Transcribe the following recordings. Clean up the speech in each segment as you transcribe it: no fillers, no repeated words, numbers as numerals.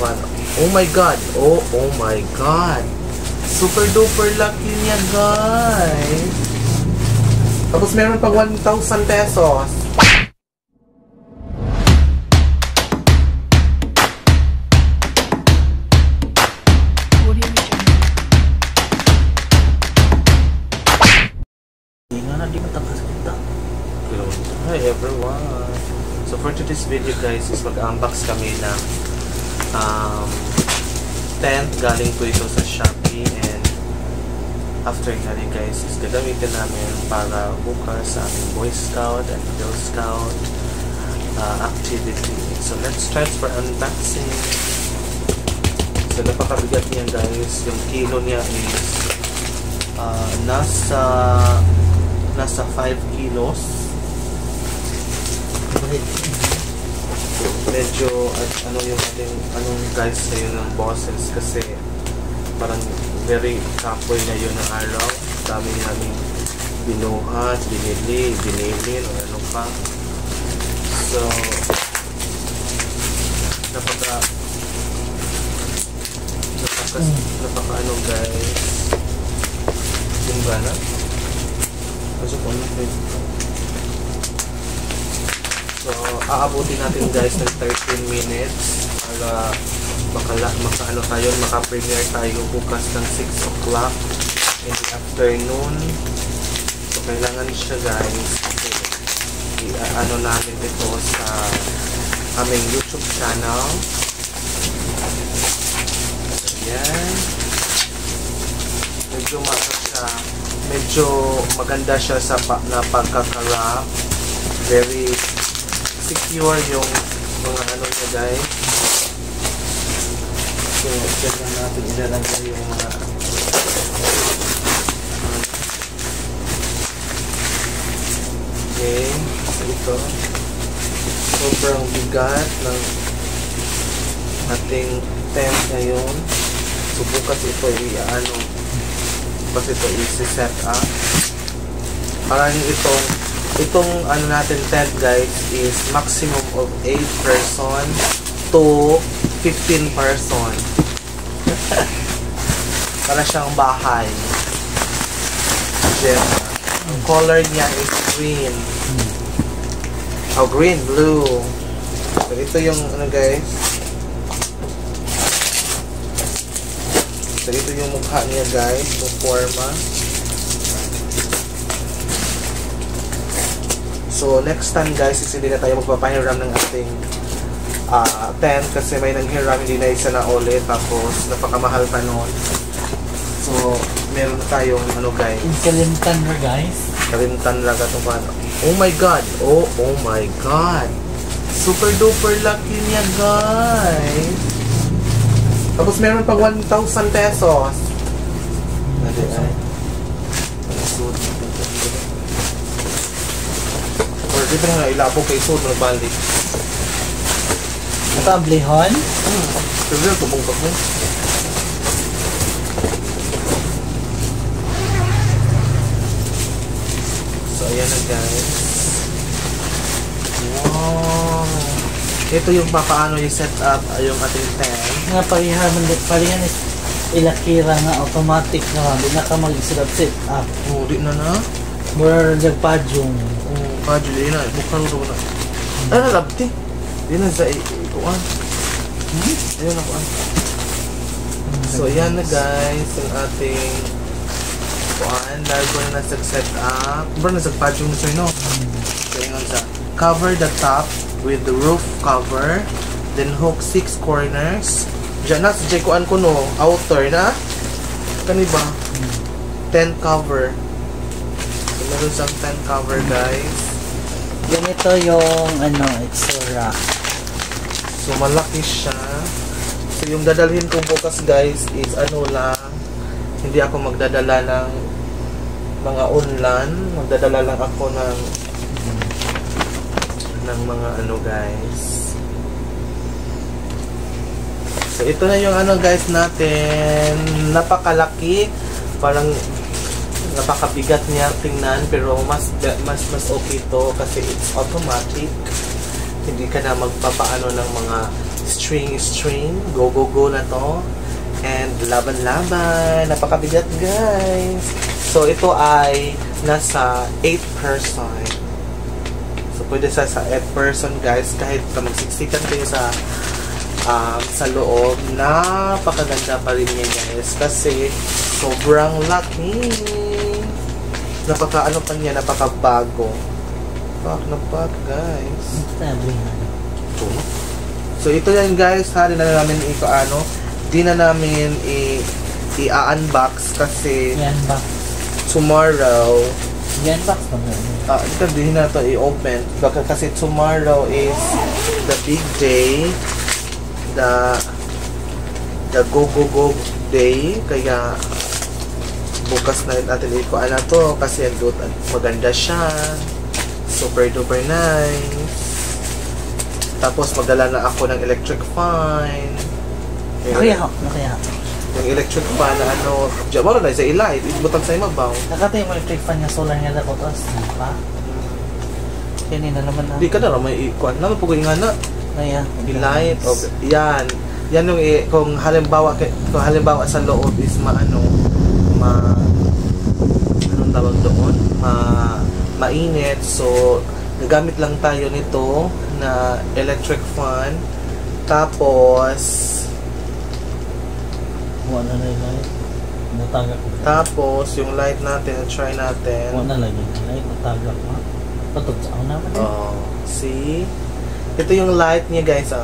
paano. Oh my god. Oh my god. Super duper lucky niya, guys. Tapos meron pang 1,000 pesos. Hi everyone. So for today's video guys is mag-unbox kami ng tent. Galing po ito sa Shopee, and after nga rin guys is gagamitin namin para bukas sa aming Boy Scout and Girl Scout activity. So let's start for unboxing. So napakabigat niya guys. Yung kilo niya is nasa 5 kilos. Medyo ano yung ating guys sa'yo ng bosses, kasi parang very kapoy na yun ng araw. Dami namin binuhat, binilin o ano pa. So napaka ano guys, yung gana kasi kung ano. So, aabutin natin guys ng 13 minutes para maka-premiere tayo bukas ng 6 o'clock in the afternoon. So, kailangan siya guys i-ano namin ito sa aming YouTube channel. So, yan. Medyo maganda siya sa pagkakarap. Very secure yung mga ano niya guys. So, dyan lang natin ilalagay yung mga okay. So, ito sobrang bigat ng ating tent ngayon. So, bukas ito i-set up. Parang itong ano natin tent guys is maximum of 8 person to 15 person. Para siyang bahay. Then, ang color niya is green. Oh, green, blue. So, ito yung ano guys. So, ito yung mukha niya guys, yung forma. So, next time guys, is hindi na tayo magpapahiram ng ating tent kasi may nanghiram, hindi na isa na ulit. Tapos, napakamahal pa nun. So, meron na tayong ano guys. Kalimtan na guys. Kalimtan lang itong paano. Oh my god. Oh my god. Super duper lucky niya guys. Tapos, meron pang 1,000 pesos. Dito na ilabog kay Sud ng balik. Ito ang blihon? Pero tumungkap mo. So, ayan na guys. Wow! Ito yung papaano yung set up yung ating tent. Nga parihan is ilakira nga automatic na hindi na ka mag-set up. Oh, di na na? Mura nagpadyong. Kadyo, di na. Buksan mo na. Ay, nalabti. Di na sa ikuan. Ayun ako. So, yan na guys. Yung ating ikuan. Dahil ko na nasa-set up. Bro, nasa-padyong na sa'yo, no? So, yun sa cover the top with the roof cover. Then, hook 6 corners. Diyan na, sa ikuan ko, no? Outer na. Kaniba? Tent cover. So, meron siyang tent cover, guys. Ganito yung itsura. So, malaki siya. So, yung dadalhin kong bukas guys is lang. Hindi ako magdadala ng mga unlan. Magdadala lang ako ng mga guys. So, ito na yung guys natin. Napakalaki. Parang napakabigat niya tingnan, pero mas okay to kasi it's automatic. Hindi ka na magpapaano ng mga string. Go, go, go na to. And laban-laban. Napakabigat, guys. So, ito ay nasa 8 person. So, pwede sa 8 person, guys. Kahit magsiksikan kayo sa loob, napakaganda pa rin niya, guys. Kasi, sobrang laki. Napaka-ano pa niya, napaka-bago. Pak, guys. So, ito yan, guys. Di na namin di na namin i-unbox kasi I-unbox. Tomorrow. I-unbox pa mo. Hindi na ito i-open. Kasi tomorrow is the big day. The go day. Kaya, bukas na rin natin ikuan na to kasi maganda siya. Super duper nice. Tapos magdala na ako ng electric fan. Nakaya. Yung electric fan na diyan na sa ilay, ibutang sa imabaw. Nakatay mo electric fan nga solar nga dapat os, pa. Kini na naman na. Di ka na may ikuan na po nga na. Kaya Light of yan. Yan yung kung halimbawa sa loob is anong tawag doon? Mainit. So, nagamit lang tayo nito na electric fan. Tapos, wala na yung light. Natagak ko. Tapos, yung light natin, try natin. Wala na yung light. Natagak mo. Patog sa ako naman eh. Oh, see? Ito yung light niya, guys.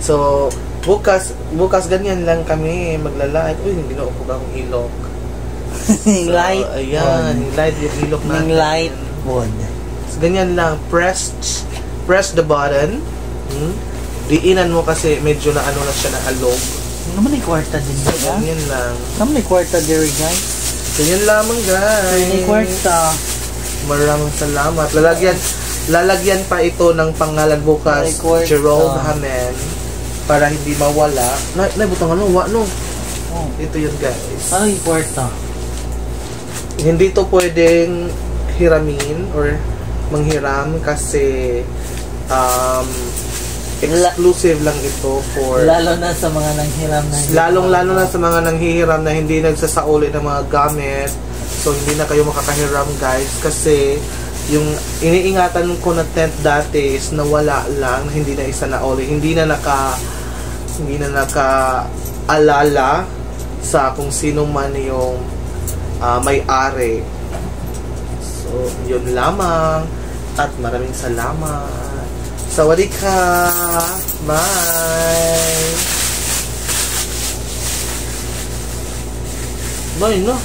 So, bukas ganyan lang kami magla-light. Uy, hindi na upo akong ilok. Yung light. Ayan, yung light, yung ilok natin. Yung light board. So, ganyan lang. Press the button. Diinan mo kasi medyo na na siya na alog. Naman yung kwarta din ba? Ganyan lang. Naman yung kwarta there, guys. Ganyan lamang, guys. Yung kwarta. Maraming salamat. Lalagyan pa ito ng pangalan bukas, Gerald Hamen, para hindi mawala. Butang no? Oh. Ito yun, guys. Ano yung kwarta? Hindi to pwedeng hiramin or manghiram kasi exclusive lang ito for lalo na sa mga nanghiram na lalo na sa mga nanghihiram na hindi nagsasauli ng mga gamit. So hindi na kayo makakahiram, guys, kasi yung iniingatan ko na tent dati is nawala lang, hindi na isa na uli, hindi na naka-alala sa kung sino man yung may-ari. So yun lamang at maraming salamat. Sawadee ka! Bye! Bye, no?